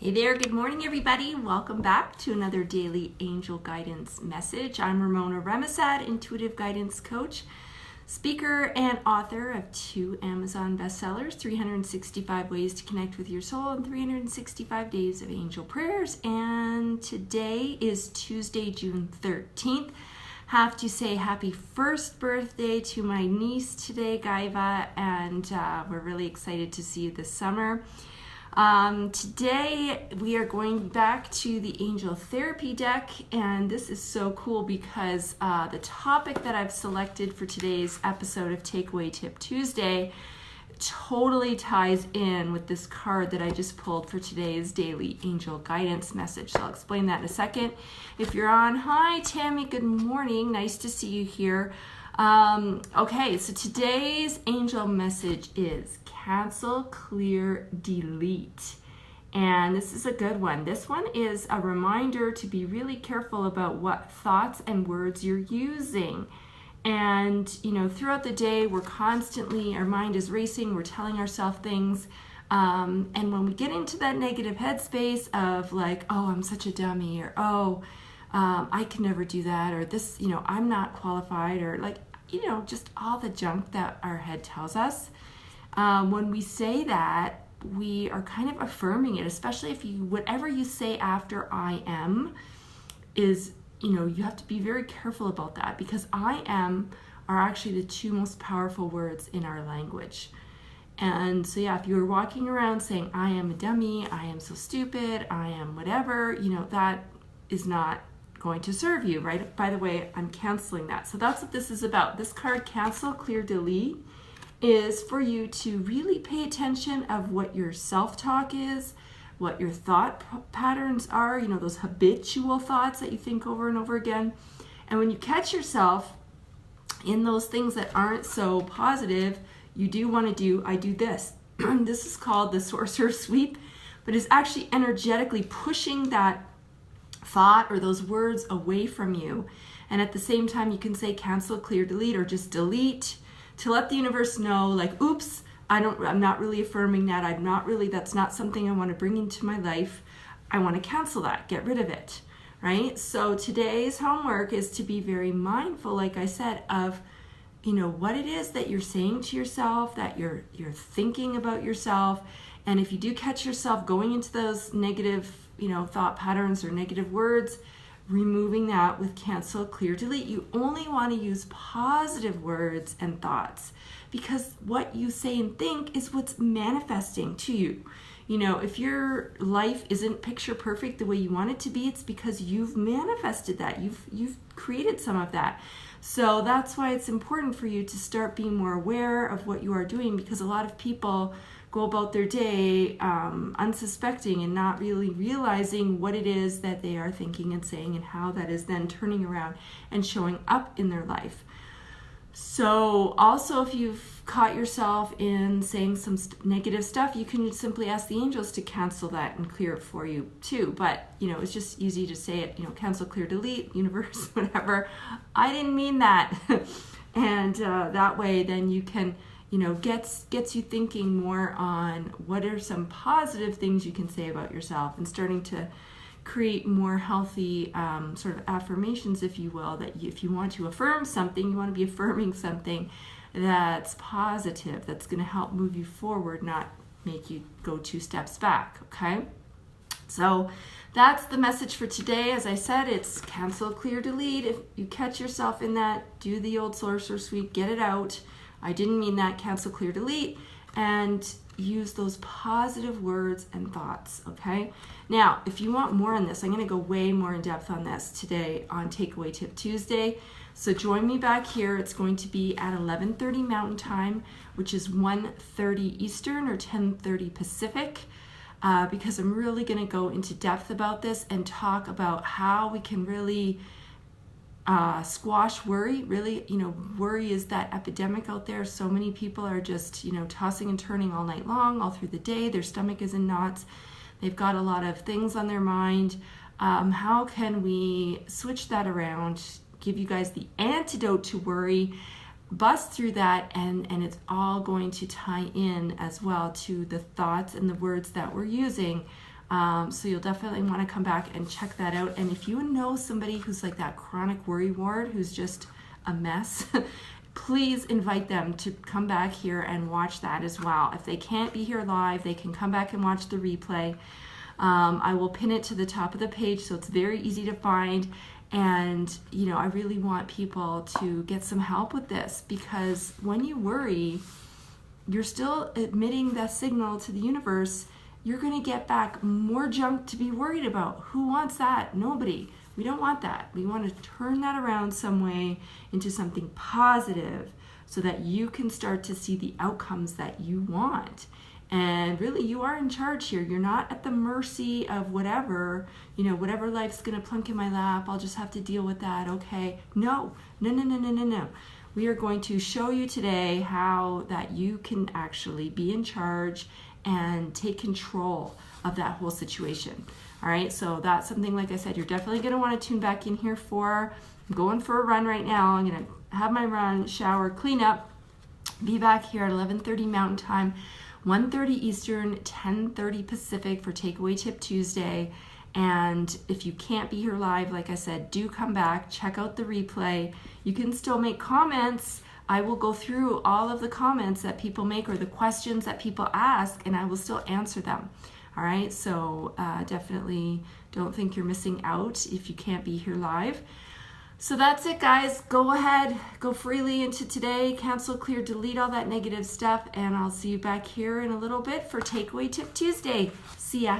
Hey there, good morning everybody. Welcome back to another daily angel guidance message. I'm Ramona Remisad, intuitive guidance coach, speaker, and author of 2 Amazon bestsellers, 365 Ways to Connect with Your Soul and 365 Days of Angel Prayers. And today is Tuesday, June 13th. Have to say happy first birthday to my niece today, Gaiva, and we're really excited to see you this summer. Today we are going back to the Angel Therapy deck, and this is so cool because the topic that I've selected for today's episode of Takeaway Tip Tuesday totally ties in with this card that I just pulled for today's daily angel guidance message. So I'll explain that in a second. If you're on, hi Tammy, good morning. Nice to see you here. Okay, so today's angel message is cancel, clear, delete. And this is a good one. This one is a reminder to be really careful about what thoughts and words you're using. And, you know, throughout the day, we're constantly, our mind is racing, we're telling ourselves things. And when we get into that negative headspace of like, oh, I'm such a dummy, or oh, I can never do that, or this, you know, I'm not qualified, or like, you know, just all the junk that our head tells us. When we say that, we are kind of affirming it, especially if you, whatever you say after I am is, you know, you have to be very careful about that, because I am are actually the two most powerful words in our language. And so yeah, if you're walking around saying, I am a dummy, I am so stupid, I am whatever, you know, that is not going to serve you, right? By the way, I'm canceling that. So that's what this is about. This card, cancel, clear, delete, is for you to really pay attention of what your self-talk is, what your thought patterns are, you know, those habitual thoughts that you think over and over again. And when you catch yourself in those things that aren't so positive, you do want to do, I do this. This is called the sorcerer sweep, but it's actually energetically pushing that thought or those words away from you. And at the same time, you can say cancel, clear, delete, or just delete, to let the universe know, like, oops, I'm not really affirming that. That's not something I want to bring into my life. I want to cancel that, get rid of it, right? So today's homework is to be very mindful, like I said, of, you know, what it is that you're saying to yourself, that you're thinking about yourself. And if you do catch yourself going into those negative, you know, thought patterns or negative words, removing that with cancel, clear, delete. You only want to use positive words and thoughts, because what you say and think is what's manifesting to you. You know, if your life isn't picture perfect the way you want it to be, it's because you've manifested that. You've created some of that. So that's why it's important for you to start being more aware of what you are doing, because a lot of people go about their day unsuspecting and not really realizing what it is that they are thinking and saying, and how that is then turning around and showing up in their life. So also, if you've caught yourself in saying some negative stuff, you can simply ask the angels to cancel that and clear it for you too. But, you know, it's just easy to say it, you know, cancel, clear, delete, universe, whatever. I didn't mean that. And that way then you can, you know, gets you thinking more on what are some positive things you can say about yourself, and starting to create more healthy sort of affirmations, if you will, that if you want to affirm something, you want to be affirming something that's positive, that's going to help move you forward, not make you go 2 steps back, okay? So that's the message for today. As I said, it's cancel, clear, delete. If you catch yourself in that, do the old sorcerer sweep, get it out. I didn't mean that, cancel, clear, delete, and use those positive words and thoughts, okay? Now, if you want more on this, I'm going to go way more in depth on this today on Takeaway Tip Tuesday. So join me back here. It's going to be at 11:30 Mountain Time, which is 1:30 Eastern or 10:30 Pacific, because I'm really going to go into depth about this and talk about how we can really squash worry. Really, you know, worry is that epidemic out there. So many people are just, you know, tossing and turning all night long, all through the day. Their stomach is in knots. They've got a lot of things on their mind. How can we switch that around, give you guys the antidote to worry, bust through that, and it's all going to tie in as well to the thoughts and the words that we're using So you'll definitely want to come back and check that out. And if you know somebody who's like that chronic worry ward, who's just a mess, please invite them to come back here and watch that as well. If they can't be here live, they can come back and watch the replay. I will pin it to the top of the page so it's very easy to find. And, you know, I really want people to get some help with this, because when you worry, you're still emitting the signal to the universe. You're going to get back more junk to be worried about. Who wants that? Nobody. We don't want that. We want to turn that around some way into something positive so that you can start to see the outcomes that you want. And really, you are in charge here. You're not at the mercy of whatever, you know, whatever life's going to plunk in my lap. I'll just have to deal with that. Okay. No. We are going to show you today how that you can actually be in charge and take control of that whole situation. All right. So that's something, like I said, you're definitely going to want to tune back in here for. I'm going for a run right now. I'm going to have my run, shower, clean up, be back here at 11:30 Mountain Time, 1:30 Eastern, 10:30 Pacific for Takeaway Tip Tuesday. And if you can't be here live, like I said, do come back, check out the replay. You can still make comments. I will go through all of the comments that people make or the questions that people ask, and I will still answer them. All right, so definitely don't think you're missing out if you can't be here live. So that's it, guys. Go ahead, go freely into today, cancel, clear, delete all that negative stuff, and I'll see you back here in a little bit for Takeaway Tip Tuesday. See ya.